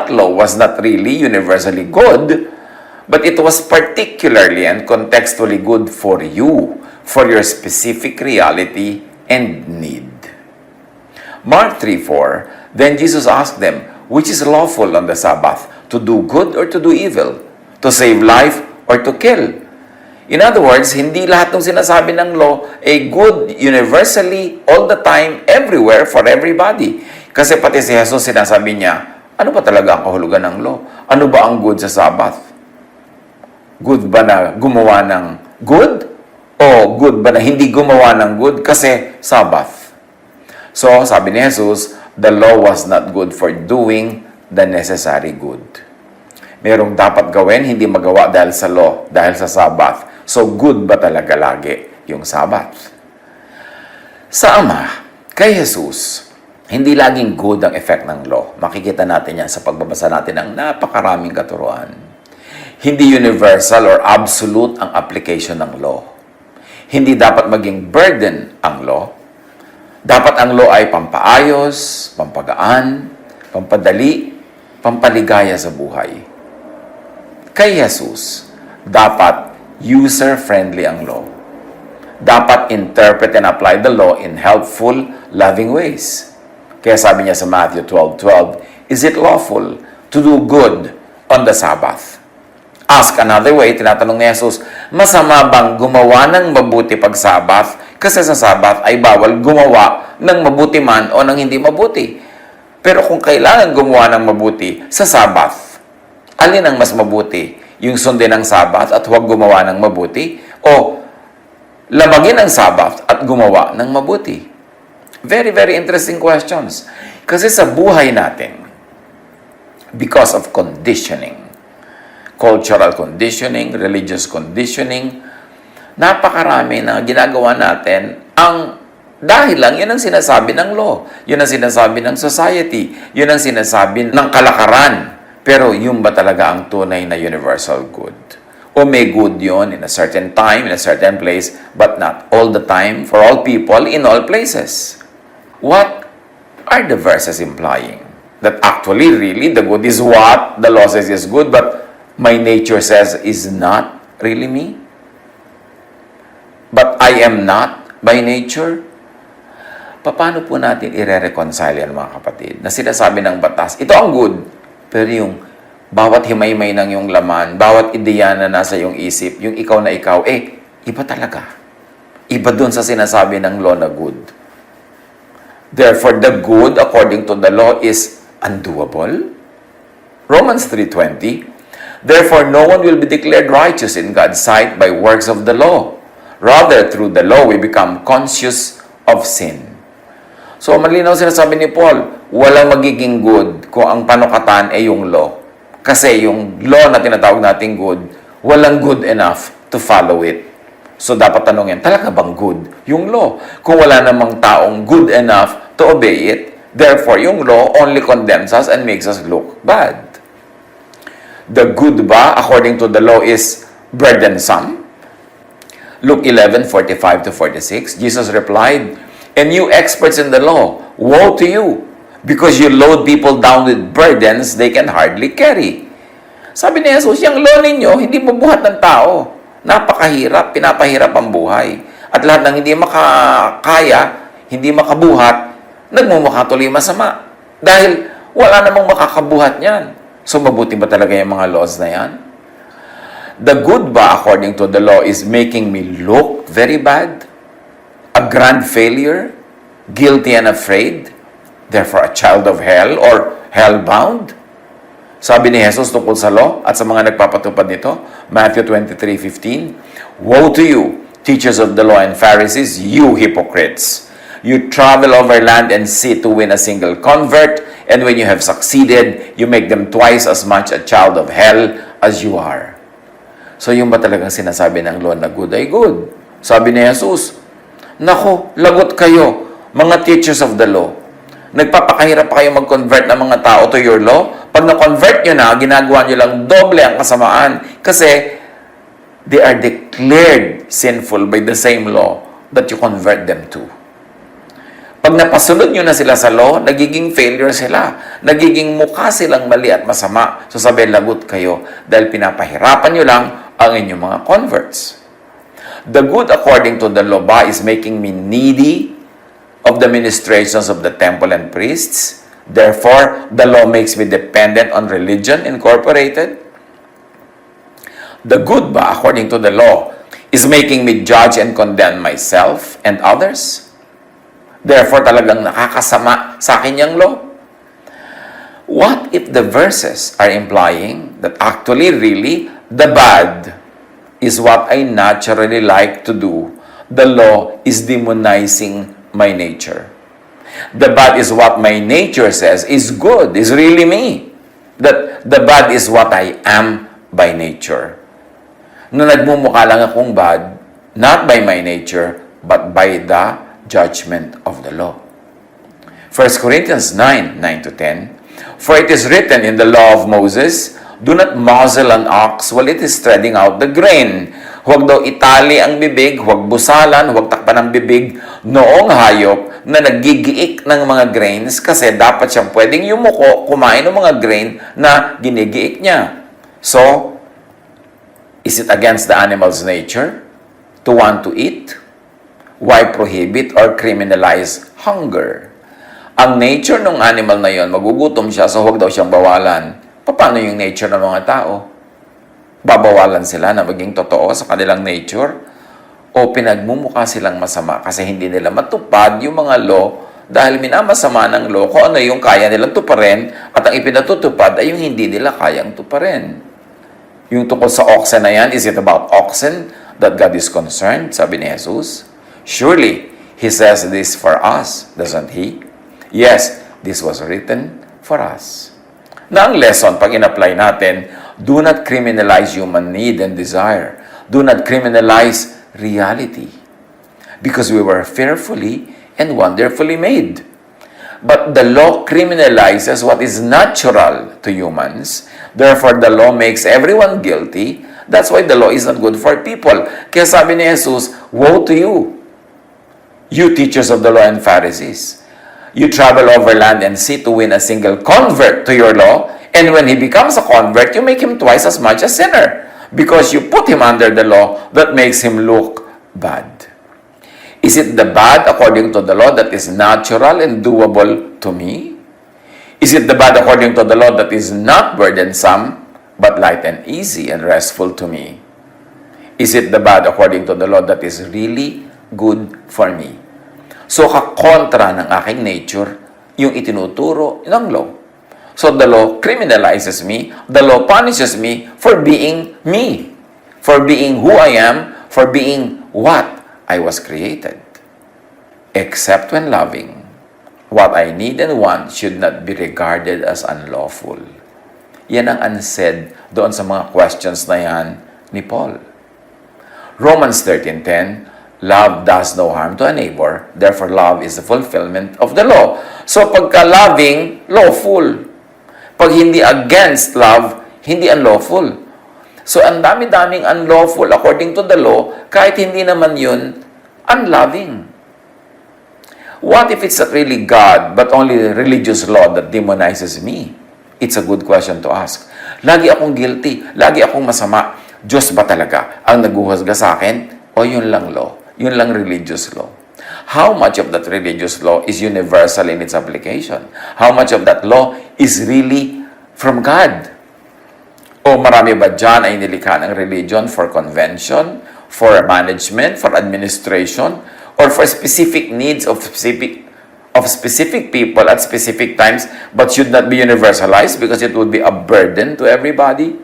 that law was not really universally good, but it was particularly and contextually good for you, for your specific reality and need. Mark 3:4, then Jesus asked them, which is lawful on the Sabbath, to do good or to do evil, to save life or to kill? In other words, hindi lahat ng sinasabi ng law ay good universally, all the time, everywhere, for everybody. Kasi pati si Jesus sinasabi niya, ano ba talaga ang kahulugan ng law? Ano ba ang good sa Sabbath? Good ba na gumawa ng good? O good ba na hindi gumawa ng good kasi Sabbath? So, sabi ni Jesus, the law was not good for doing the necessary good. Merong dapat gawin, hindi magawa dahil sa law, dahil sa Sabbath. So, good ba talaga lagi yung Sabbath? Sa Ama, kay Jesus, hindi laging good ang effect ng law. Makikita natin yan sa pagbabasa natin ng napakaraming katuruan. Hindi universal or absolute ang application ng law. Hindi dapat maging burden ang law. Dapat ang law ay pampaayos, pampagaan, pampadali, pampaligaya sa buhay. Kay Jesus, dapat user-friendly ang law. Dapat interpret and apply the law in helpful, loving ways. Kaya sabi niya sa Matthew 12:12, is it lawful to do good on the Sabbath? Ask another way, tinatanong ni Jesus, masama bang gumawa ng mabuti pag Sabbath? Kasi sa Sabbath ay bawal gumawa ng mabuti man o ng hindi mabuti. Pero kung kailangan gumawa ng mabuti sa Sabbath, alin ang mas mabuti? Yung sundin ang Sabbath at huwag gumawa ng mabuti? O labagin ang Sabbath at gumawa ng mabuti? Very, very interesting questions. Kasi sa buhay natin, because of conditioning, cultural conditioning, religious conditioning, napakarami na ginagawa natin ang dahil lang yun ang sinasabi ng law, yun ang sinasabi ng society, yun ang sinasabi ng kalakaran. Pero yung ba talaga ang tunay na universal good? O may good yun in a certain time, in a certain place, but not all the time, for all people, in all places. What are the verses implying? That actually, really, the good is what the law says is good, but my nature says is not really me? But I am not by nature? Paano po natin i-reconcile yan, mga kapatid? Na sinasabi ng batas, ito ang good. Pero yung bawat himay-may ng yung laman, bawat ideya na nasa yung isip, yung ikaw na ikaw, iba talaga. Iba dun sa sinasabi ng law na good. Therefore, the good, according to the law, is undoable. Romans 3:20, therefore, no one will be declared righteous in God's sight by works of the law. Rather, through the law, we become conscious of sin. So, malinaw sinasabi ni Paul, walang magiging good kung ang panukatan ay yung law. Kasi yung law na tinatawag nating good, walang good enough to follow it. So, dapat tanongin, talaga bang good yung law? Kung wala namang taong good enough to obey it, therefore, yung law only condemns us and makes us look bad. The good ba, according to the law, is burdensome? Luke 11:45-46, Jesus replied, and you experts in the law, woe to you, because you load people down with burdens they can hardly carry. Sabi ni Jesus, yung law ninyo, hindi mabuhat ng tao. Napakahirap, pinapahirap ang buhay. At lahat ng hindi makakaya, hindi makabuhat, nagmumukha tuloy masama. Dahil wala namang makakabuhat niyan. So mabuti ba talaga yung mga laws na yan? The good ba, according to the law, is making me look very bad? A grand failure, guilty and afraid, therefore a child of hell or hell-bound? Sabi ni Jesus tungkol sa law at sa mga nagpapatupad nito, Matthew 23:15, woe to you, teachers of the law and Pharisees, you hypocrites! You travel over land and sea to win a single convert, and when you have succeeded, you make them twice as much a child of hell as you are. So yung ba talagang sinasabi ng law na good ay good? Sabi ni Jesus, nako, lagot kayo, mga teachers of the law. Nagpapakahirap pa kayo mag-convert ng mga tao to your law. Pag na-convert nyo na, ginagawa nyo lang doble ang kasamaan kasi they are declared sinful by the same law that you convert them to. Pag napasunod nyo na sila sa law, nagiging failure sila. Nagiging mukha silang mali at masama. So sabi, lagot kayo dahil pinapahirapan nyo lang ang inyong mga converts. The good according to the law ba is making me needy of the ministrations of the temple and priests. Therefore, the law makes me dependent on religion incorporated. The good ba according to the law is making me judge and condemn myself and others. Therefore, talagang nakakasama sa akin yung law. What if the verses are implying that actually, really, the bad is what I naturally like to do? The law is demonizing my nature. The bad is what my nature says is good, is really me. That the bad is what I am by nature. Na nagmumukha lang akong bad, not by my nature, but by the judgment of the law. 1 Corinthians 9:9-10, For it is written in the law of Moses, Do not muzzle an ox while it is treading out the grain. Huwag daw itali ang bibig, huwag busalan, huwag takpan ang bibig noong hayop na nagigiik ng mga grains kasi dapat siyang pwedeng yumuko, kumain ng mga grain na ginigiik niya. So, is it against the animal's nature to want to eat? Why prohibit or criminalize hunger? Ang nature ng animal na yon, magugutom siya, so huwag daw siyang bawalan. Paano yung nature ng mga tao? Babawalan sila na maging totoo sa kanilang nature? O pinagmumukha silang masama kasi hindi nila matupad yung mga law dahil minamasama ng law kung ano yung kaya nilang tuparin at ang ipinatutupad ay yung hindi nila kayang tuparin. Yung tungkol sa oxen na yan, is it about oxen that God is concerned? Sabi ni Jesus. Surely, He says this for us, doesn't He? Yes, this was written for us. Na ang lesson, pag in-apply natin, do not criminalize human need and desire. Do not criminalize reality. Because we were fearfully and wonderfully made. But the law criminalizes what is natural to humans. Therefore, the law makes everyone guilty. That's why the law is not good for people. Kaya sabi ni Jesus, woe to you, you teachers of the law and Pharisees. You travel over land and sea to win a single convert to your law, and when he becomes a convert, you make him twice as much a sinner, because you put him under the law that makes him look bad. Is it the bad according to the law that is natural and doable to me? Is it the bad according to the law that is not burdensome, but light and easy and restful to me? Is it the bad according to the law that is really good for me? So, kakontra ng aking nature, yung itinuturo ng law. So, the law criminalizes me, the law punishes me for being me, for being who I am, for being what I was created. Except when loving, what I need and want should not be regarded as unlawful. Yan ang unsaid doon sa mga questions na yan ni Paul. Romans 13:10, Love does no harm to a neighbor, therefore love is the fulfillment of the law. So pagka-loving, lawful. Pag hindi against love, hindi unlawful. So ang dami-daming unlawful according to the law, kahit hindi naman yun unloving. What if it's not really God, but only the religious law that demonizes me? It's a good question to ask. Lagi akong guilty, lagi akong masama. Diyos ba talaga ang naguhusga sa akin? O yun lang law? Yun lang religious law. How much of that religious law is universal in its application? How much of that law is really from God? O marami ba dyan ay nilikha ng religion for convention, for management, for administration, or for specific needs of specific people at specific times, but should not be universalized because it would be a burden to everybody?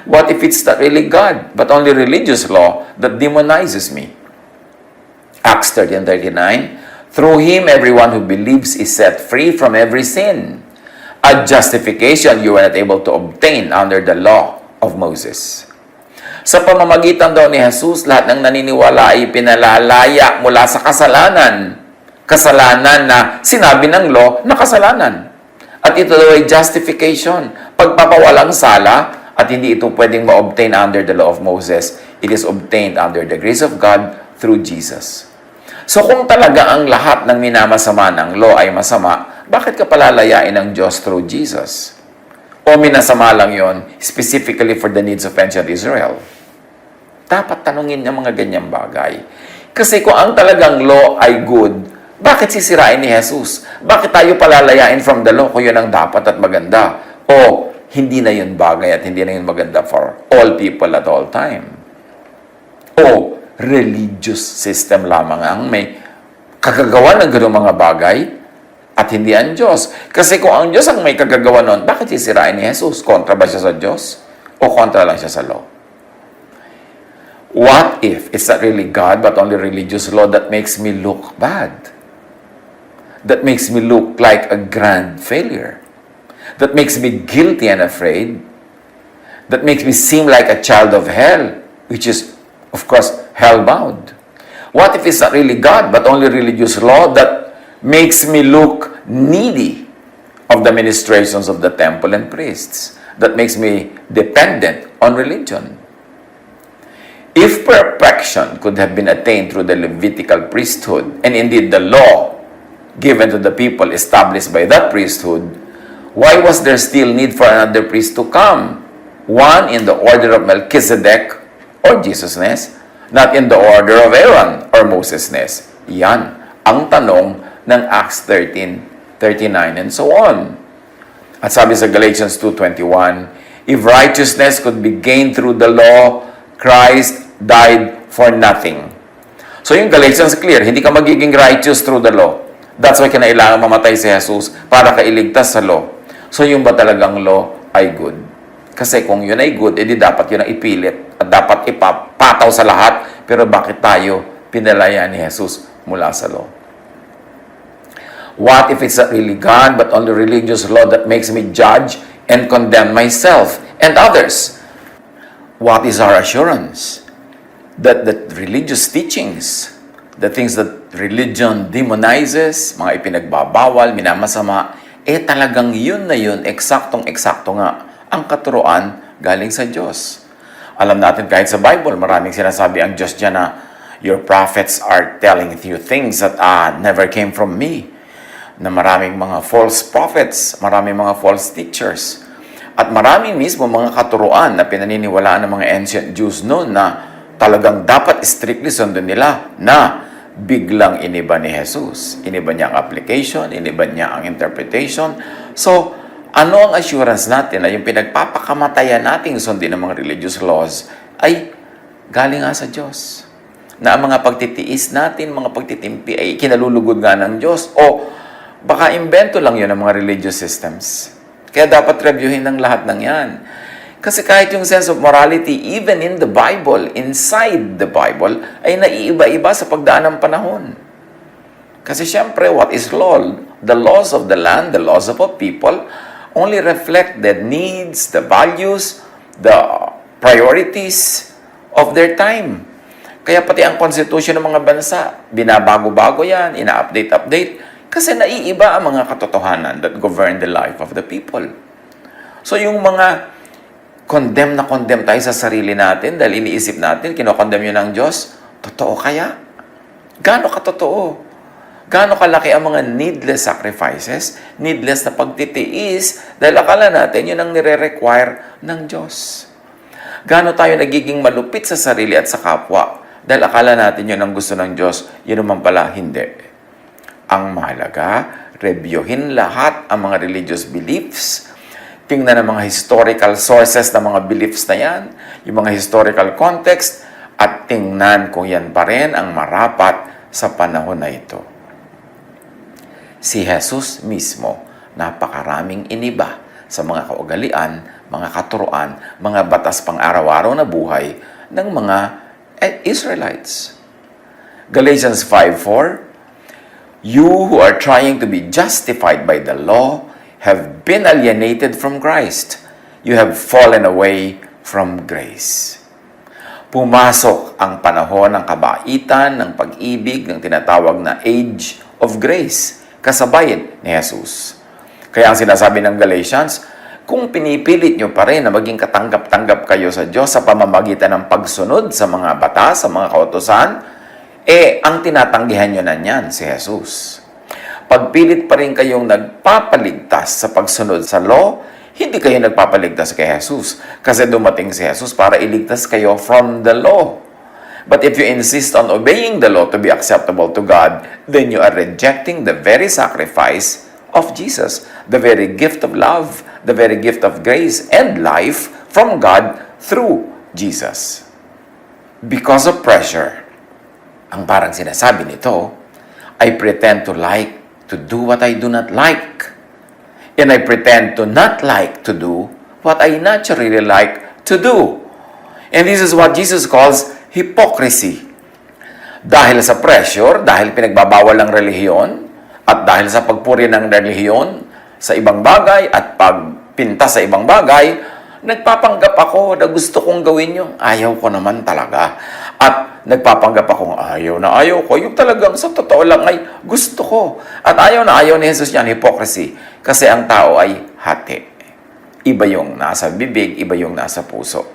What if it's not really God, but only religious law that demonizes me? Acts 13:39, through him, everyone who believes is set free from every sin. A justification you were not able to obtain under the law of Moses. Sa pamamagitan daw ni Jesus, lahat ng naniniwala ay pinalalaya mula sa kasalanan. Kasalanan na sinabi ng law na kasalanan. At ito daw ay justification, pagpapawalang sala, at hindi ito pwedeng ma-obtain under the law of Moses. It is obtained under the grace of God through Jesus. So kung talaga ang lahat ng minamasama ng law ay masama, bakit ka palalayain ng Diyos through Jesus? O minasama lang yon specifically for the needs of ancient Israel? Dapat tanungin niya mga ganyang bagay. Kasi kung ang talagang law ay good, bakit sisirain ni Jesus? Bakit tayo palalayain from the law kung yun ang dapat at maganda? O hindi na yun bagay at hindi na yun maganda for all people at all time? O religious system lamang ang may kagagawa ng gano'ng mga bagay at hindi ang Diyos? Kasi kung ang Diyos ang may kagagawa nun, bakit sisirain ni Jesus? Kontra ba siya sa Diyos? O kontra lang siya sa law? What if it's not really God but only religious law that makes me look bad? That makes me look like a grand failure? That makes me guilty and afraid? That makes me seem like a child of hell, which is, of course, hell-bound? What if it's not really God but only religious law that makes me look needy of the ministrations of the temple and priests? That makes me dependent on religion? If perfection could have been attained through the Levitical priesthood, and indeed the law given to the people established by that priesthood, why was there still need for another priest to come? One in the order of Melchizedek or Jesusness, not in the order of Aaron or Mosesness. Yan ang tanong ng Acts 13:39 and so on. At sabi sa Galatians 2:21, if righteousness could be gained through the law, Christ died for nothing. So yung Galatians clear, hindi ka magiging righteous through the law. That's why kinailangan mamatay si Jesus para kailigtas sa law. So yung ba talagang law ay good? Kasi kung yun ay good, edi dapat yun ang ipilit at dapat ipapataw sa lahat. Pero bakit tayo pinalaya ni Jesus mula sa law? What if it's not really God but only religious law that makes me judge and condemn myself and others? What is our assurance that the religious teachings, the things that religion demonizes, mga ipinagbabawal, minamasama, talagang yun na yun, eksaktong-eksakto nga, ang katuruan galing sa Diyos. Alam natin kahit sa Bible, maraming sinasabi ang Diyos dyan na, your prophets are telling you things that never came from me. Na maraming mga false prophets, maraming mga false teachers. At maraming mismo mga katuruan na pinaniniwalaan ng mga ancient Jews noon na talagang dapat strictly sundin nila na biglang iniba ni Jesus. Iniba niya ang application, iniba niya ang interpretation. So, ano ang assurance natin na yung pinagpapakamatayan nating sundin ng mga religious laws ay galing nga sa Diyos? Na ang mga pagtitiis natin, mga pagtitimpi ay kinalulugod nga ng Diyos? O baka imbento lang yun ng mga religious systems? Kaya dapat reviewin ng lahat ng yan. Kasi kahit yung sense of morality, even in the Bible, inside the Bible, ay naiiba-iba sa pagdaan ng panahon. Kasi syempre, what is law? The laws of the land, the laws of a people, only reflect the needs, the values, the priorities of their time. Kaya pati ang constitution ng mga bansa, binabago-bago yan, ina-update-update, kasi naiiba ang mga katotohanan that govern the life of the people. So yung mga condemn tayo sa sarili natin dahil iniisip natin, kinokondemn yun ng Diyos, totoo kaya? Gaano katotoo? Gaano kalaki ang mga needless sacrifices, needless na pagtitiis, dahil akala natin yun ang nire-require ng Diyos. Gaano tayo nagiging malupit sa sarili at sa kapwa, dahil akala natin yun ang gusto ng Diyos, yun naman pala hindi. Ang mahalaga, reviewin lahat ang mga religious beliefs, tingnan ang mga historical sources ng mga beliefs na yan, yung mga historical context, at tingnan kung yan pa rin ang marapat sa panahon na ito. Si Jesus mismo, napakaraming iniba sa mga kaugalian, mga katuruan, mga batas pang-araw-araw na buhay ng mga Israelites. Galatians 5:4, you who are trying to be justified by the law have been alienated from Christ. You have fallen away from grace. Pumasok ang panahon ng kabaitan, ng pag-ibig, ng tinatawag na age of grace, kasabay ni Jesus. Kaya ang sinasabi ng Galatians, kung pinipilit nyo pa rin na maging katanggap-tanggap kayo sa Diyos sa pamamagitan ng pagsunod sa mga batas, sa mga kautusan, ang tinatanggihan nyo na niyan, si Jesus. Pagpilit pa rin kayong nagpapaligtas sa pagsunod sa law, hindi kayo nagpapaligtas kay Jesus. Kasi dumating si Jesus para iligtas kayo from the law. But if you insist on obeying the law to be acceptable to God, then you are rejecting the very sacrifice of Jesus, the very gift of love, the very gift of grace and life from God through Jesus. Because of pressure, ang parang sinasabi nito, I pretend to like to do what I do not like. And I pretend to not like to do what I naturally like to do. And this is what Jesus calls hypocrisy. Dahil sa pressure, dahil pinagbabawal ng relihiyon, at dahil sa pagpuri ng relihiyon sa ibang bagay at pagpinta sa ibang bagay, nagpapanggap ako na gusto kong gawin yung ayaw ko naman talaga. At nagpapanggap akong ayaw na ayaw ko. Yung talagang sa totoo lang ay gusto ko. At ayaw na ayaw ni Jesus yan, hypocrisy. Kasi ang tao ay hati. Iba yung nasa bibig, iba yung nasa puso.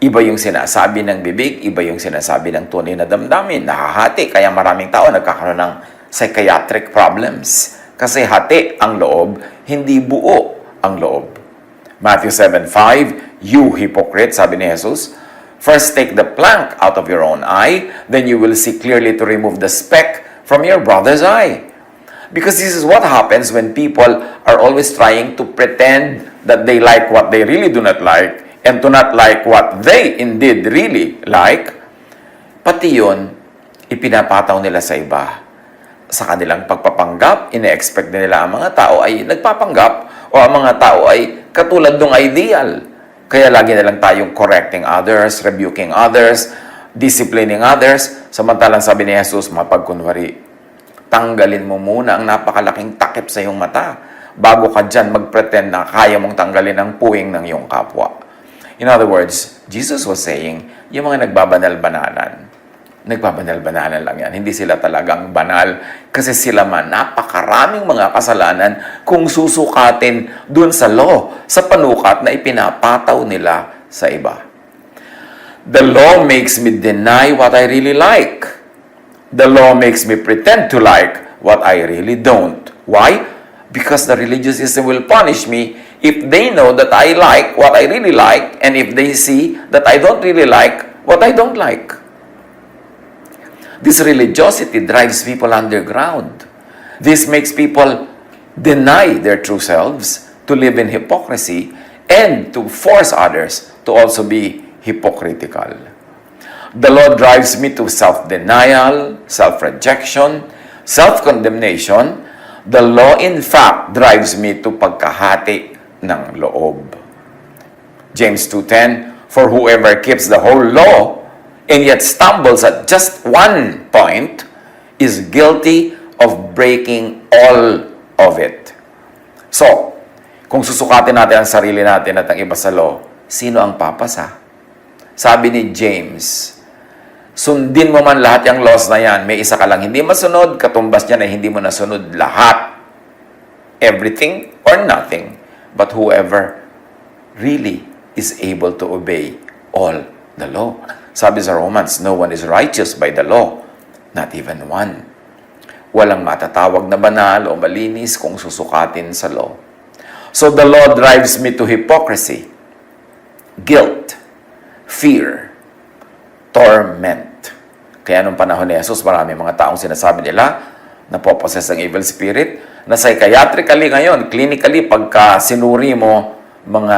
Iba yung sinasabi ng bibig, iba yung sinasabi ng tunay na damdamin. Nakahati, kaya maraming tao nagkakaroon ng psychiatric problems. Kasi hati ang loob, hindi buo ang loob. Matthew 7:5, you hypocrite, sabi ni Jesus, first take the plank out of your own eye, then you will see clearly to remove the speck from your brother's eye. Because this is what happens when people are always trying to pretend that they like what they really do not like, and to not like what they indeed really like, pati yun, ipinapataw nila sa iba. Sa kanilang pagpapanggap, ine-expect nila ang mga tao ay nagpapanggap o ang mga tao ay katulad ng ideal. Kaya lagi na lang tayong correcting others, rebuking others, disciplining others. Samantalang sabi ni Jesus, mapagkunwari, tanggalin mo muna ang napakalaking takip sa iyong mata bago ka dyan mag-pretend na kaya mong tanggalin ang puwing ng iyong kapwa. In other words, Jesus was saying, yung mga nagbabanal-banalan lang yan. Hindi sila talagang banal kasi sila man napakaraming mga kasalanan kung susukatin dun sa law, sa panukat na ipinapataw nila sa iba. The law makes me deny what I really like. The law makes me pretend to like what I really don't. Why? Because the religious system will punish me if they know that I like what I really like, and if they see that I don't really like what I don't like. This religiosity drives people underground. This makes people deny their true selves, to live in hypocrisy, and to force others to also be hypocritical. The law drives me to self-denial, self-rejection, self-condemnation. The law, in fact, drives me to pagkahati ng loob. James 2:10, for whoever keeps the whole law and yet stumbles at just one point is guilty of breaking all of it. So, kung susukatin natin ang sarili natin at ang iba sa law, sino ang papasa? Sabi ni James, sundin mo man lahat yung laws na yan, may isa ka lang hindi masunod, katumbas niya na hindi mo nasunod lahat. Everything or nothing. But whoever really is able to obey all the law. Sabi sa Romans, no one is righteous by the law, not even one. Walang matatawag na banal o malinis kung susukatin sa law. So the law drives me to hypocrisy, guilt, fear, torment, Kaya nung panahon ni Jesus, marami mga taong sinasabi nila na po-possess ng evil spirit, na psychiatrically ngayon, clinically, pagka sinuri mo mga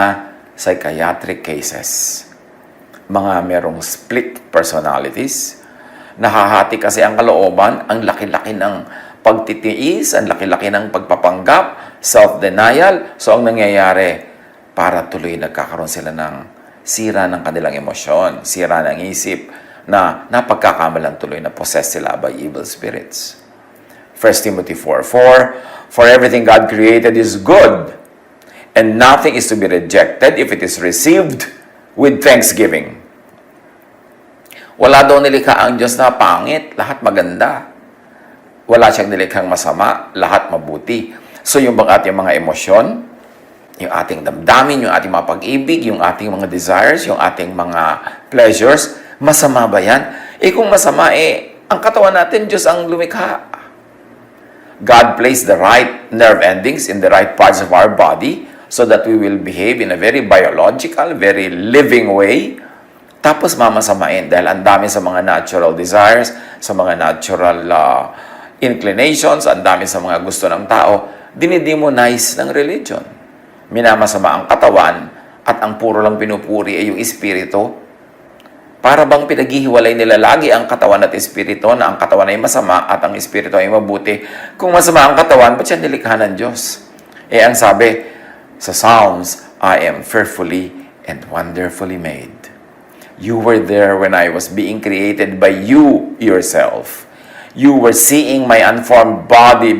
psychiatric cases, mga merong split personalities, nahahati kasi ang kalooban, ang laki-laki ng pagtitiis, ang laki-laki ng pagpapanggap, self-denial. So, ang nangyayari, para tuloy nagkakaroon sila ng sira ng kanilang emosyon, sira ng isip, na napagkakamalan tuloy na possessed sila by evil spirits. 1 Timothy 4:4, "For everything God created is good, and nothing is to be rejected if it is received with thanksgiving." Wala daw nilikha ang Diyos na pangit, lahat maganda. Wala siyang nilikhang masama, lahat mabuti. So yung ating mga emosyon, yung ating damdamin, yung ating mga pag-ibig, yung ating mga desires, yung ating mga pleasures, masama ba yan? Kung masama, ang katawan natin, Diyos ang lumikha. God placed the right nerve endings in the right parts of our body so that we will behave in a very biological, very living way. Tapos mamasamain dahil ang dami sa mga natural desires, sa mga natural inclinations, ang dami sa mga gusto ng tao, dinidemonize ng religion. Minamasama ang katawan at ang puro lang pinupuri ay yung espiritu. Para bang pinaghihiwalay nila lagi ang katawan at espiritu, na ang katawan ay masama at ang espiritu ay mabuti. Kung masama ang katawan, ba't siya nilikha ng Diyos? Ang sabi sa Psalms, "I am fearfully and wonderfully made." You were there when I was being created by you yourself. You were seeing my unformed body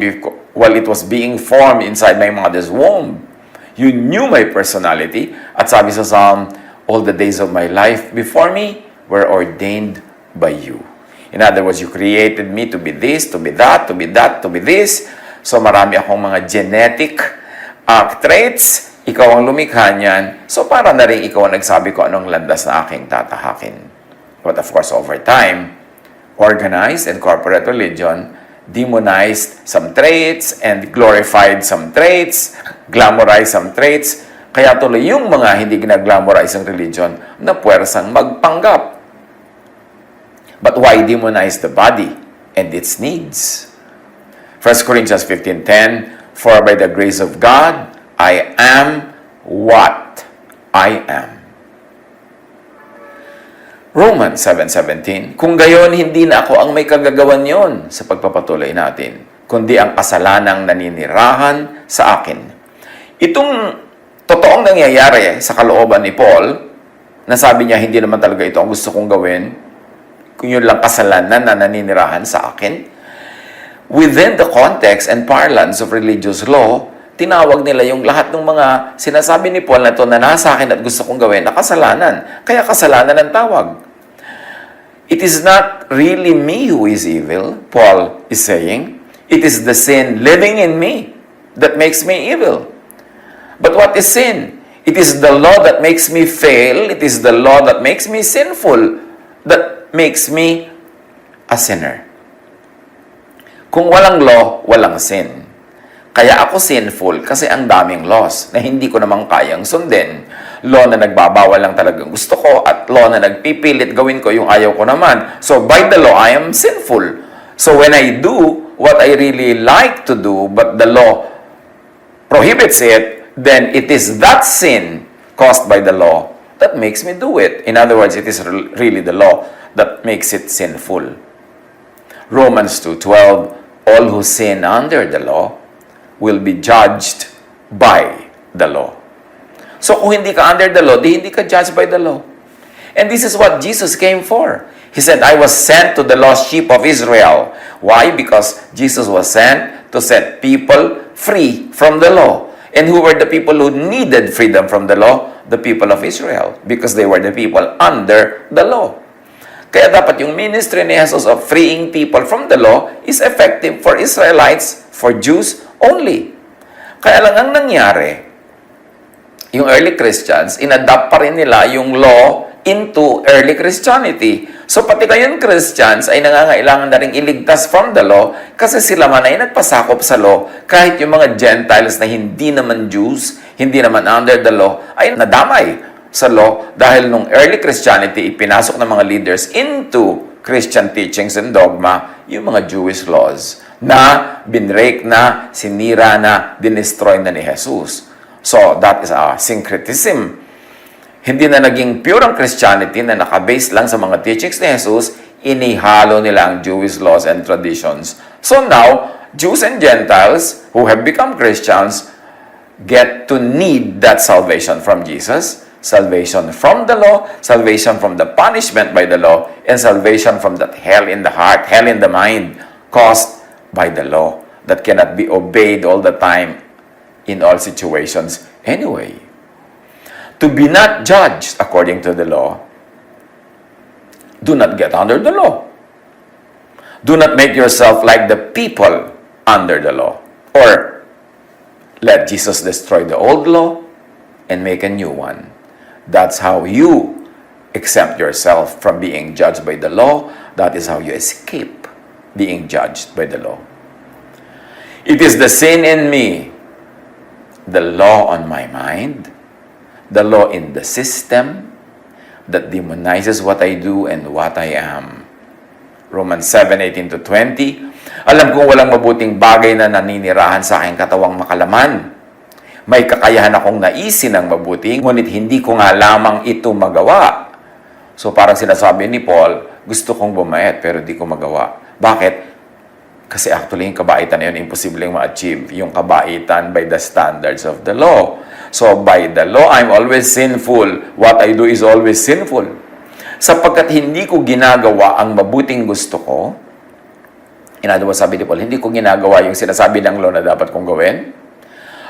while it was being formed inside my mother's womb. You knew my personality. At sabi sa Psalm, "All the days of my life before me were ordained by you." In other words, you created me to be this, to be that, to be that, to be this. So marami akong mga genetic traits. Ikaw ang lumikha niyan. So para na rin ikaw ang nagsabi ko anong landas na aking tatahakin. But of course, over time, organized and corporate religion demonized some traits and glorified some traits, glamorized some traits. Kaya tuloy yung mga hindi ginaglamorize ang religion na puwersang magpanggap. But why demonize the body and its needs? 1 Corinthians 15:10, "For by the grace of God, I am what I am." Romans 7:17, "Kung gayon, hindi na ako ang may kagagawan yon sa pagpapatuloy natin, kundi ang kasalanang naninirahan sa akin." Itong totoong nangyayari sa kalooban ni Paul, na sabi niya, hindi naman talaga ito ang gusto kong gawin, kung yun lang kasalanan na naninirahan sa akin, within the context and parlance of religious law, tinawag nila yung lahat ng mga sinasabi ni Paul na ito na nasa akin at gusto kong gawin na kasalanan. Kaya kasalanan ang tawag. It is not really me who is evil, Paul is saying. It is the sin living in me that makes me evil. But what is sin? It is the law that makes me fail. It is the law that makes me sinful, that makes me a sinner. Kung walang law, walang sin. Kaya ako sinful kasi ang daming laws na hindi ko namang kayang sundin. Law na nagbabawal lang talagang gusto ko at law na nagpipilit gawin ko yung ayaw ko naman. So by the law, I am sinful. So when I do what I really like to do, but the law prohibits it, then it is that sin caused by the law that makes me do it. In other words, it is really the law that makes it sinful. Romans 2:12, "All who sin under the law will be judged by the law." So kung hindi ka under the law, di hindi ka judged by the law. And this is what Jesus came for. He said, "I was sent to the lost sheep of Israel." Why? Because Jesus was sent to set people free from the law. And who were the people who needed freedom from the law? The people of Israel. Because they were the people under the law. Kaya dapat yung ministry ni Jesus of freeing people from the law is effective for Israelites, for Jews only. Kaya lang ang nangyari, yung early Christians, inadapt pa rin nila yung law into early Christianity. So pati kayong Christians ay nangangailangan na rin iligtas from the law kasi sila man ay nagpasakop sa law. Kahit yung mga Gentiles na hindi naman Jews, hindi naman under the law, ay nadamay sa law dahil nung early Christianity, ipinasok ng mga leaders into Christian teachings and dogma, yung mga Jewish laws na binrake na, sinira na, dinestroy na ni Jesus. So, that is a syncretism. Hindi na naging pure ang Christianity na nakabase lang sa mga teachings ni Jesus, inihalo nila ang Jewish laws and traditions. So now, Jews and Gentiles who have become Christians get to need that salvation from Jesus, salvation from the law, salvation from the punishment by the law, and salvation from that hell in the heart, hell in the mind, caused by the law that cannot be obeyed all the time in all situations anyway. To be not judged according to the law, do not get under the law. Do not make yourself like the people under the law. Or let Jesus destroy the old law and make a new one. That's how you exempt yourself from being judged by the law. That is how you escape being judged by the law. It is the sin in me, the law on my mind, the law in the system that demonizes what I do and what I am. Romans 7:18-20. Alam kong walang mabuting bagay na naninirahan sa aking katawang makalaman. May kakayahan akong naisin ng mabuti, ngunit hindi ko nga lamang ito magawa. So parang sinasabi ni Paul, gusto kong bumayat pero di ko magawa. Bakit? Kasi actually yung kabaitan na yun, imposibleng ma-achieve. Yung kabaitan by the standards of the law. So by the law, I'm always sinful. What I do is always sinful. Sapagkat hindi ko ginagawa ang mabuting gusto ko, in other words, sabi ni Paul, hindi ko ginagawa yung sinasabi ng law na dapat kong gawin.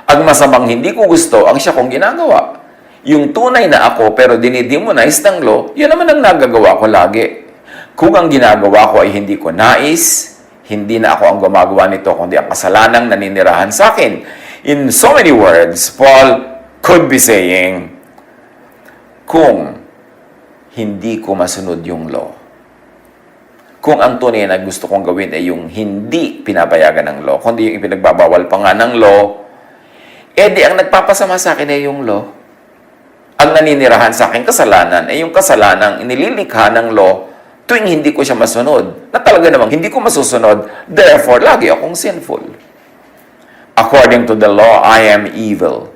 Ang masamang hindi ko gusto, ang siya kong ginagawa. Yung tunay na ako, pero dinidemonize ng law, yun naman ang nagagawa ko lagi. Kung ang ginagawa ko ay hindi ko nais, hindi na ako ang gumagawa nito, kundi ang kasalanang naninirahan sa akin. In so many words, Paul could be saying, kung hindi ko masunod yung law, kung ang tunay na gusto kong gawin ay yung hindi pinapayagan ng law, kundi yung ipinagbabawal pa nga ng law, di ang nagpapasama sa akin ay yung law. Ang naninirahan sa akin kasalanan ay yung kasalanang inililikha ng law tuwing hindi ko siya masunod. Na talaga namang hindi ko masusunod, therefore, lagi akong sinful. According to the law, I am evil.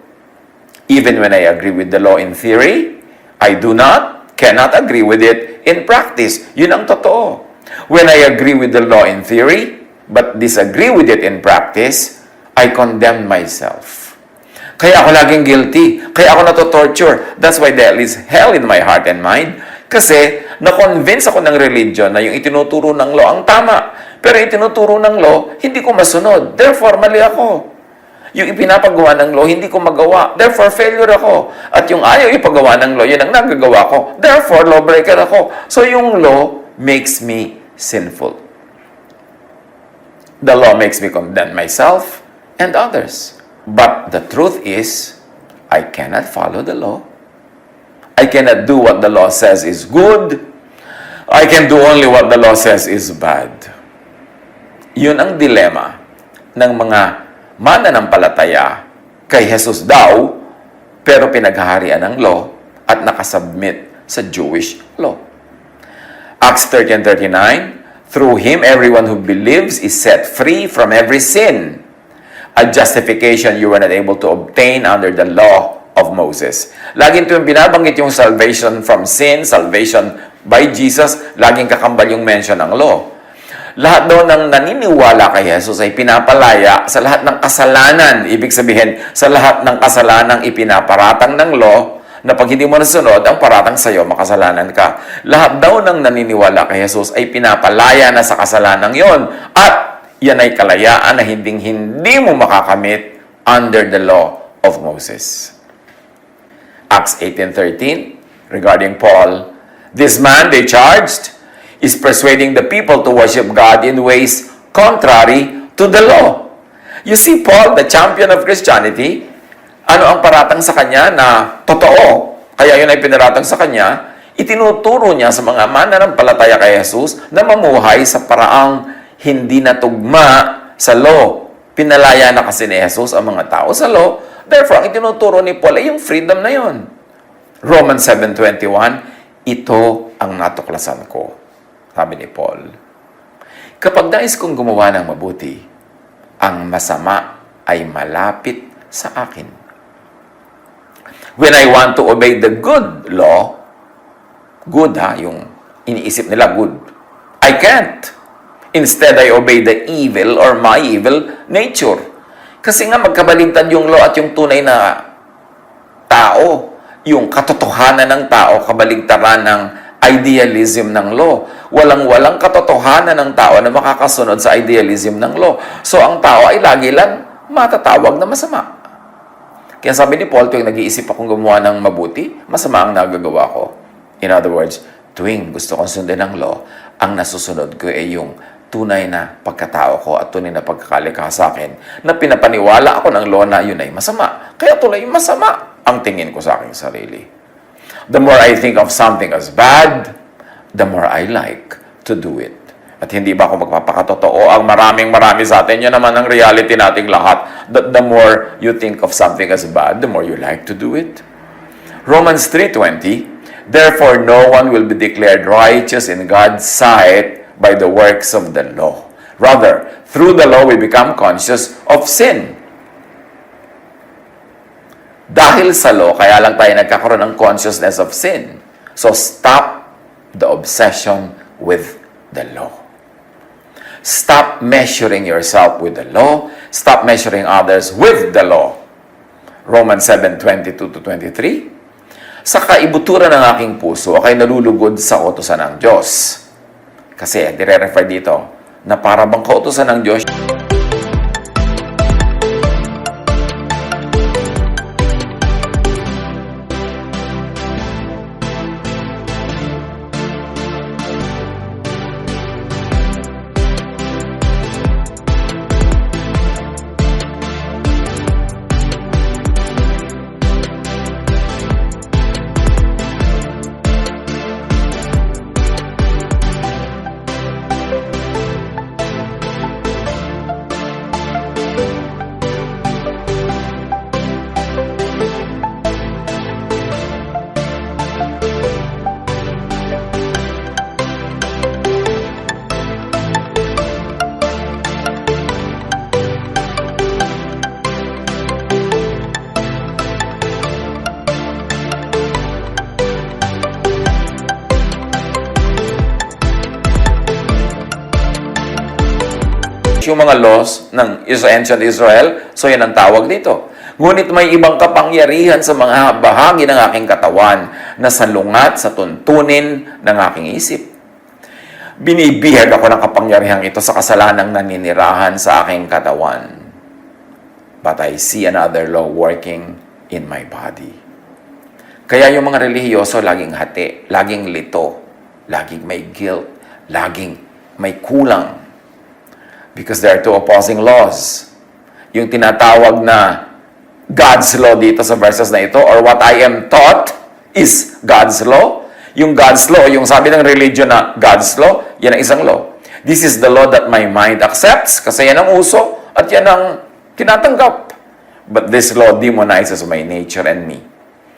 Even when I agree with the law in theory, I cannot agree with it in practice. Yun ang totoo. When I agree with the law in theory, but disagree with it in practice, I condemn myself. Kaya ako laging guilty. Kaya ako natotorture. That's why there is hell in my heart and mind. Kasi, na-convince ako ng religion na yung itinuturo ng law ang tama. Pero itinuturo ng law, hindi ko masunod. Therefore, mali ako. Yung ipinapagawa ng law, hindi ko magawa. Therefore, failure ako. At yung ayaw ipagawa ng law, yun ang nagagawa ko. Therefore, lawbreaker ako. So, yung law makes me sinful. The law makes me condemn myself and others. But the truth is, I cannot follow the law. I cannot do what the law says is good. I can do only what the law says is bad. Yun ang dilema ng mga mananampalataya kay Jesus daw, pero pinaghaharian ng law at nakasubmit sa Jewish law. Acts 13:39, through Him, everyone who believes is set free from every sin. A justification you were not able to obtain under the law of Moses. Laging ito yung binabanggit yung salvation from sin, salvation by Jesus, laging kakambal yung mention ng law. Lahat daw ng naniniwala kay Jesus ay pinapalaya sa lahat ng kasalanan. Ibig sabihin, sa lahat ng kasalanang ipinaparatang ng law, na pag hindi mo nasunod, ang paratang sa'yo, makasalanan ka. Lahat daw ng naniniwala kay Jesus ay pinapalaya na sa kasalanang yon. At yan ay kalayaan na hindi mo makakamit under the law of Moses. Acts 18:13, regarding Paul, this man they charged is persuading the people to worship God in ways contrary to the law. You see, Paul, the champion of Christianity, ano ang paratang sa kanya na totoo, kaya yun ay pinaratang sa kanya, itinuturo niya sa mga mananampalataya kay Jesus na mamuhay sa paraang hindi natugma sa law. Pinalaya na kasi ni Jesus ang mga tao sa law. Therefore, ang itinuturo ni Paul ay yung freedom na yun. Romans 7:21, ito ang natuklasan ko. Sabi ni Paul, kapag nais kong gumawa ng mabuti, ang masama ay malapit sa akin. When I want to obey the good law, good yung iniisip nila good, I can't. Instead, I obey the evil or my evil nature. Kasi nga magkabaligtad yung law at yung tunay na tao, yung katotohanan ng tao, kabaligtaran ng idealism ng law. Walang katotohanan ng tao na makakasunod sa idealism ng law. So, ang tao ay lagi lang matatawag na masama. Kaya sabi ni Paul, tuwing nag-iisip akong gumawa ng mabuti, masama ang nagagawa ko. In other words, tuwing gusto kong sundin ng law, ang nasusunod ko ay yung tunay na pagkatao ko at tunay na pagkakalikha sa akin na pinapaniwala ako ng law na yun ay masama. Kaya tuloy masama ang tingin ko sa aking sarili. The more I think of something as bad, the more I like to do it. At hindi ba ako magpapakatotoo? Ang marami sa atin, yan naman ang reality nating lahat. That the more you think of something as bad, the more you like to do it. Romans 3:20, therefore no one will be declared righteous in God's sight by the works of the law. Rather, through the law we become conscious of sin. Dahil sa law, kaya lang tayo nagkakaroon ng consciousness of sin. So stop the obsession with the law. Stop measuring yourself with the law. Stop measuring others with the law. Romans 7:22-23. Sa kaibuturan ng aking puso, ako'y nalulugod sa kautusan ng Diyos. Kasi, dire-refer dito, na para bang kautusan ng Diyos. Yung mga laws ng ancient Israel, so yan ang tawag dito. Ngunit may ibang kapangyarihan sa mga bahagi ng aking katawan na salungat sa tuntunin ng aking isip. Binibihag ako ng kapangyarihan ito sa kasalanang naninirahan sa aking katawan. But I see another law working in my body. Kaya yung mga relihiyoso laging hati, laging lito, laging may guilt, laging may kulang. Because there are two opposing laws. Yung tinatawag na God's law dito sa verses na ito, or what I am taught is God's law. Yung God's law, yung sabi ng religion na God's law, yan ang isang law. This is the law that my mind accepts, kasi yan ang uso, at yan ang tinatanggap. But this law demonizes my nature and me.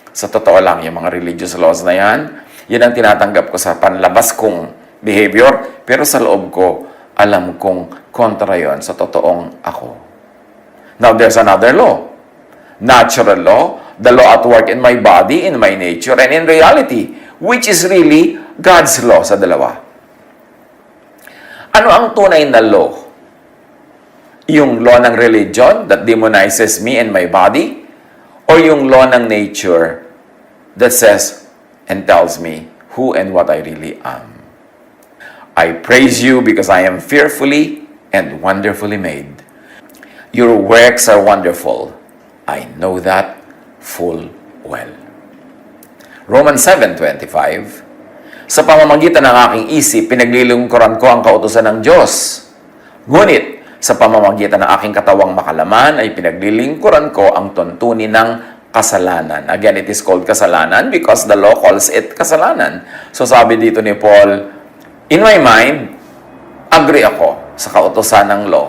Sa totoo lang, yung mga religious laws na yan, yan ang tinatanggap ko sa panlabas kong behavior, pero sa loob ko, alam kong kontra yon sa totoong ako. Now, there's another law. Natural law, the law at work in my body, in my nature, and in reality, which is really God's law sa dalawa. Ano ang tunay na law? Yung law ng religion that demonizes me and my body? O yung law ng nature that says and tells me who and what I really am? I praise you because I am fearfully and wonderfully made. Your works are wonderful. I know that full well. Romans 7:25. Sa pamamagitan ng aking isip, pinaglilingkuran ko ang kautusan ng Diyos. Ngunit, sa pamamagitan ng aking katawang makalaman, ay pinaglilingkuran ko ang tuntunin ng kasalanan. Again, it is called kasalanan because the law calls it kasalanan. So sabi dito ni Paul, in my mind, agree ako sa kautusan ng law.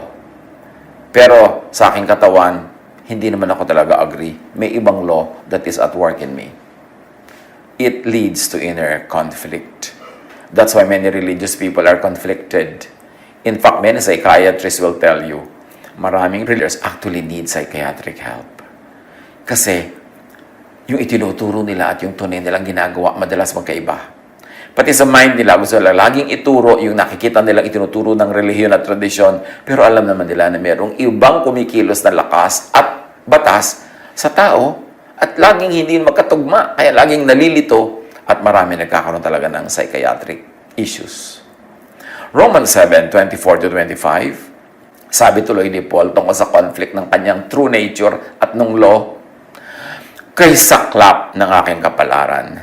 Pero sa aking katawan, hindi naman ako talaga agree. May ibang law that is at work in me. It leads to inner conflict. That's why many religious people are conflicted. In fact, many psychiatrists will tell you, maraming religious actually need psychiatric help. Kasi, yung itinuturo nila at yung tunay nilang ginagawa, madalas magkaiba. Pati sa mind nila, gusto nila laging ituro yung nakikita nilang itinuturo ng relihiyon at tradisyon, pero alam naman nila na mayroong ibang kumikilos na lakas at batas sa tao at laging hindi magkatugma, kaya laging nalilito at marami nagkakaroon talaga ng psychiatric issues. Romans 7:24-25, sabi tuloy ni Paul tungkol sa conflict ng kanyang true nature at nung law, kay saklap ng aking kapalaran,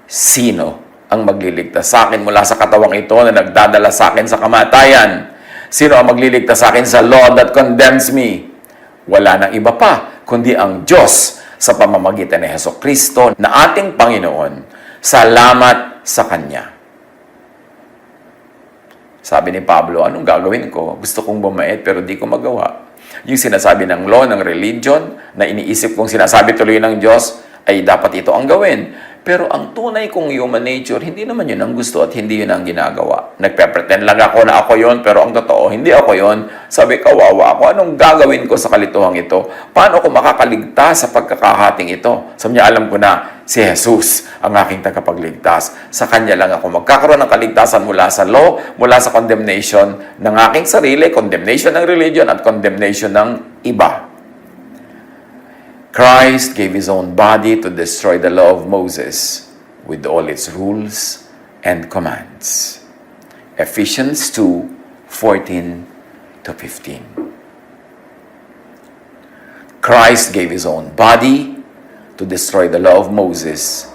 sino ang magliligtas sa akin mula sa katawang ito na nagdadala sa akin sa kamatayan? Sino ang magliligtas sa akin sa law that condemns me? Wala nang iba pa, kundi ang Diyos sa pamamagitan ni Hesukristo na ating Panginoon. Salamat sa Kanya. Sabi ni Pablo, anong gagawin ko? Gusto kong bumait pero di ko magawa. Yung sinasabi ng law, ng religion, na iniisip kong sinasabi tuloy ng Diyos, ay dapat ito ang gawin. Pero ang tunay kong human nature, hindi naman yun ang gusto at hindi yun ang ginagawa. Nagpe-pretend lang ako na ako yun, pero ang totoo, hindi ako yun. Sabi, kawawa ako. Anong gagawin ko sa kalituhang ito? Paano ko makakaligtas sa pagkakahating ito? Sabi niya, alam ko na, si Jesus ang aking tagapagligtas. Sa Kanya lang ako magkakaroon ng kaligtasan mula sa law, mula sa condemnation ng aking sarili, condemnation ng religion, at condemnation ng iba. Christ gave His own body to destroy the law of Moses with all its rules and commands. Ephesians 2:14-15. Christ gave His own body to destroy the law of Moses.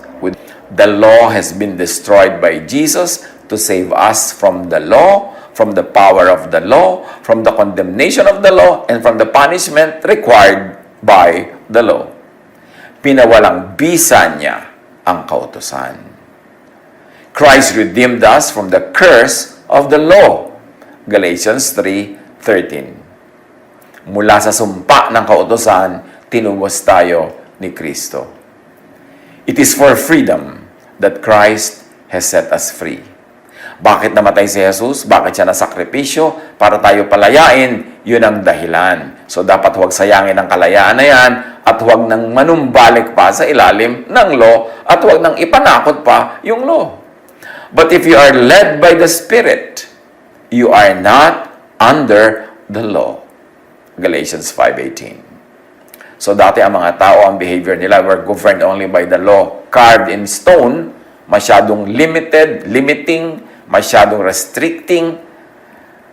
The law has been destroyed by Jesus to save us from the law, from the power of the law, from the condemnation of the law, and from the punishment required by the law. Pinawalang bisa niya ang kautusan. Christ redeemed us from the curse of the law. Galatians 3:13. Mula sa sumpa ng kautusan, tinubos tayo ni Kristo. It is for freedom that Christ has set us free. Bakit namatay si Jesus? Bakit siya nasakripisyo? Para tayo palayain, yun ang dahilan. So dapat huwag sayangin ang kalayaan na yan at huwag nang manumbalik pa sa ilalim ng law at huwag nang ipanakot pa yung law. But if you are led by the Spirit, you are not under the law. Galatians 5:18. So dati ang mga tao, ang behavior nila were governed only by the law carved in stone, masyadong limiting, masyadong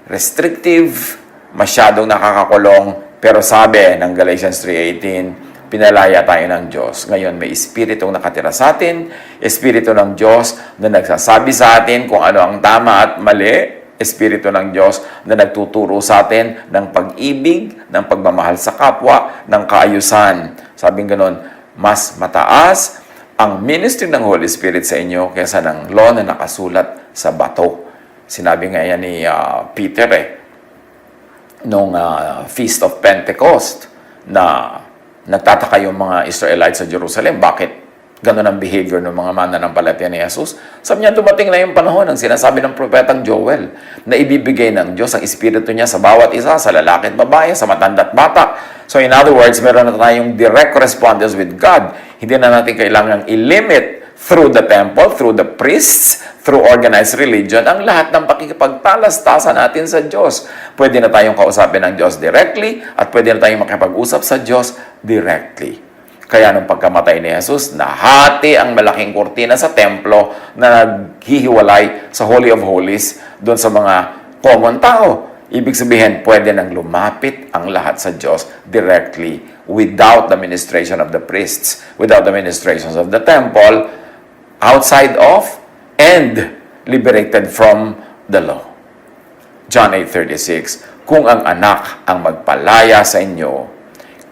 restrictive, masyadong nakakakulong. Pero sabi ng Galatians 3:18, pinalaya tayo ng Diyos. Ngayon may Espiritong nakatira sa atin, Espiritu ng Diyos na nagsasabi sa atin kung ano ang tama at mali, Espiritu ng Diyos na nagtuturo sa atin ng pag-ibig, ng pagmamahal sa kapwa, ng kaayusan. Sabing ganon, mas mataas ang ministry ng Holy Spirit sa inyo kaysa ng law na nakasulat sa bato. Sinabi nga yan ni Peter nung Feast of Pentecost na nagtataka yung mga Israelites sa Jerusalem. Bakit ganun ang behavior ng mga mananampalataya ni Jesus? Sabi niya, dumating na yung panahon ng sinasabi ng propetang Joel na ibibigay ng Diyos ang Espiritu niya sa bawat isa, sa lalaki at babae, sa matanda at bata. So in other words, meron na tayong direct correspondence with God. Hindi na natin kailangang i-limit through the temple, through the priests, through organized religion, ang lahat ng pakikipagtalastasan natin sa Diyos. Pwede na tayong kausapin ng Diyos directly at pwede na tayong makipag-usap sa Diyos directly. Kaya nung pagkamatay ni Jesus, nahati ang malaking kurtina sa templo na naghihiwalay sa Holy of Holies doon sa mga common tao. Ibig sabihin, pwede nang lumapit ang lahat sa Diyos directly without the ministration of the priests, without the ministrations of the temple, outside of and liberated from the law. John 8:36, kung ang anak ang magpalaya sa inyo,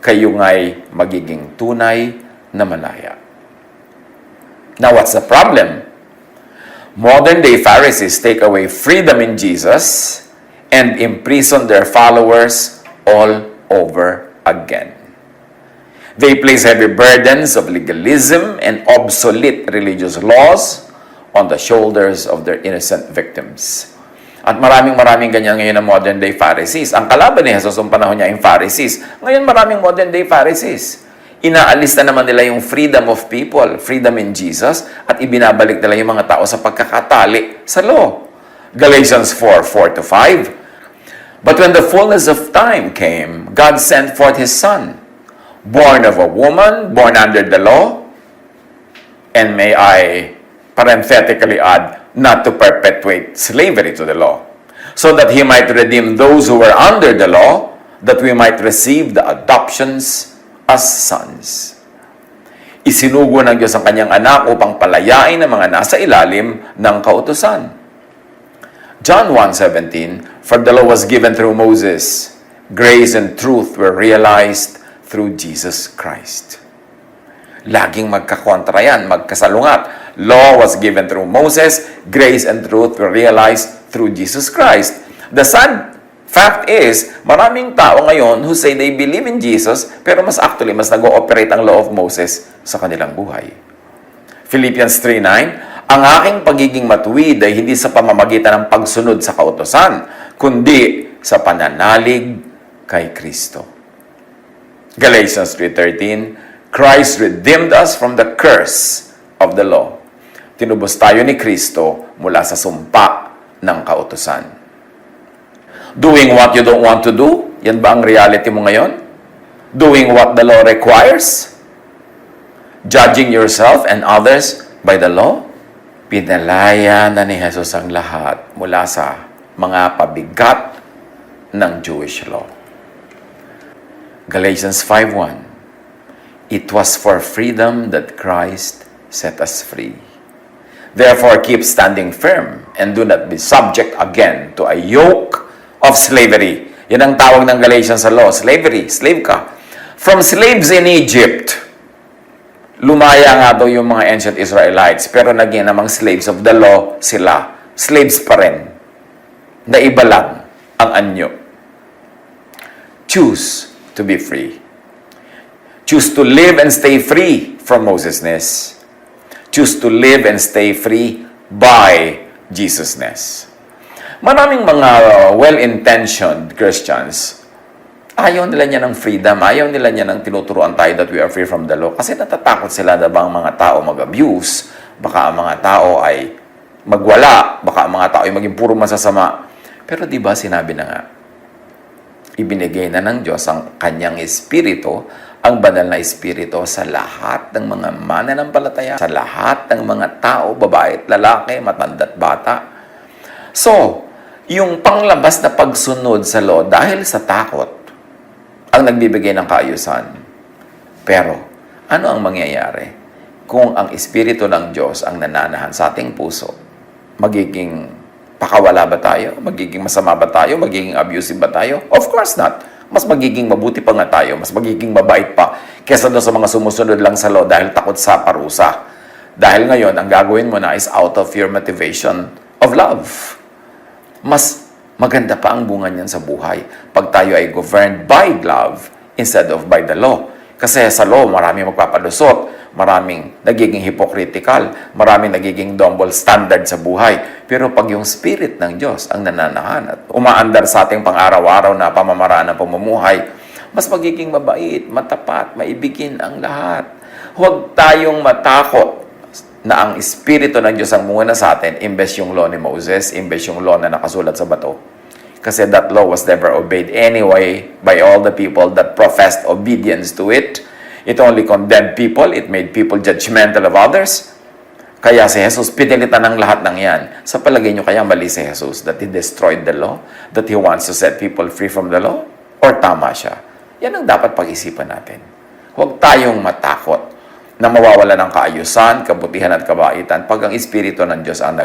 kayo nga'y magiging tunay na malaya. Now, what's the problem? Modern-day Pharisees take away freedom in Jesus and imprison their followers all over again. They place heavy burdens of legalism and obsolete religious laws on the shoulders of their innocent victims. At maraming ganyan ngayon ng modern day Pharisees. Ang kalaban ni Jesus noong panahon niya yung Pharisees. Ngayon maraming modern day Pharisees. Inaalis na naman nila yung freedom of people, freedom in Jesus, at ibinabalik nila yung mga tao sa pagkakatali sa law. Galatians 4:4-5. But when the fullness of time came, God sent forth His Son, born of a woman, born under the law, and may I parenthetically add, not to perpetuate slavery to the law, so that He might redeem those who were under the law, that we might receive the adoptions as sons. Isinugo ng Diyos ang Kanyang anak upang palayain ang mga nasa ilalim ng kautusan. John 1:17, for the law was given through Moses, grace and truth were realized through Jesus Christ. Laging magkakontra yan, magkasalungat. Law was given through Moses, grace and truth were realized through Jesus Christ. The sad fact is, maraming tao ngayon who say they believe in Jesus, pero mas nag-ooperate ang law of Moses sa kanilang buhay. Philippians 3:9, ang aking pagiging matuwid ay hindi sa pamamagitan ng pagsunod sa kautusan, kundi sa pananalig kay Kristo. Galatians 3:13, Christ redeemed us from the curse of the law. Tinubos tayo ni Kristo mula sa sumpa ng kautusan. Doing what you don't want to do? Yan ba ang reality mo ngayon? Doing what the law requires? Judging yourself and others by the law? Pinalaya na ni Jesus ang lahat mula sa mga pabigat ng Jewish law. Galatians 5:1, it was for freedom that Christ set us free. Therefore, keep standing firm and do not be subject again to a yoke of slavery. Yan ang tawag ng Galatians sa law, slavery, slave ka. From slaves in Egypt, lumaya nga daw yung mga ancient Israelites, pero naging namang slaves of the law sila. Slaves pa rin. Na iba lang ang anyo. Choose to be free. Choose to live and stay free from Mosesness. Choose to live and stay free by Jesusness. Maraming mga well-intentioned Christians, ayaw nila niya ng freedom, ayaw nila niya ng tinuturuan tayo that we are free from the law kasi natatakot sila na bang mga tao mag-abuse, baka ang mga tao ay magwala, baka ang mga tao ay maging puro masasama. Pero di ba sinabi na nga, ibinigay na ng Diyos ang Kanyang Espiritu, ang banal na Espiritu sa lahat ng mga mananampalataya, sa lahat ng mga tao, babae at lalaki, matanda at bata. So, yung panglabas na pagsunod sa law dahil sa takot ang nagbibigay ng kaayusan. Pero, ano ang mangyayari kung ang Espiritu ng Diyos ang nananahan sa ating puso? Magiging pakawala ba tayo? Magiging masama ba tayo? Magiging abusive ba tayo? Of course not. Mas magiging mabuti pa nga tayo, mas magiging mabait pa kesa doon sa mga sumusunod lang sa law dahil takot sa parusa. Dahil ngayon, ang gagawin mo na is out of your motivation of love. Mas maganda pa ang bunga niyan sa buhay pag tayo ay governed by love instead of by the law. Kasi sa law, maraming magpapalusot, maraming nagiging hypocritical, maraming nagiging double standard sa buhay. Pero pag yung Spirit ng Diyos ang nananahan at umaandar sa ating pang-araw-araw na pamamaraan ng pamumuhay, mas magiging mabait, matapat, maibigin ang lahat. Huwag tayong matakot na ang Espiritu ng Diyos ang muna sa atin, imbes yung law ni Moses, imbes yung law na nakasulat sa bato. Kasi that law was never obeyed anyway by all the people that professed obedience to it. It only condemned people. It made people judgmental of others. Kaya si Jesus, pinilitan ng lahat ng yan. Sa palagay nyo kaya mali si Jesus that He destroyed the law? That He wants to set people free from the law? Or tama siya? Yan ang dapat pag-isipan natin. Huwag tayong matakot na mawawala ng kaayusan, kabutihan at kabaitan pag ang Espiritu ng Diyos ang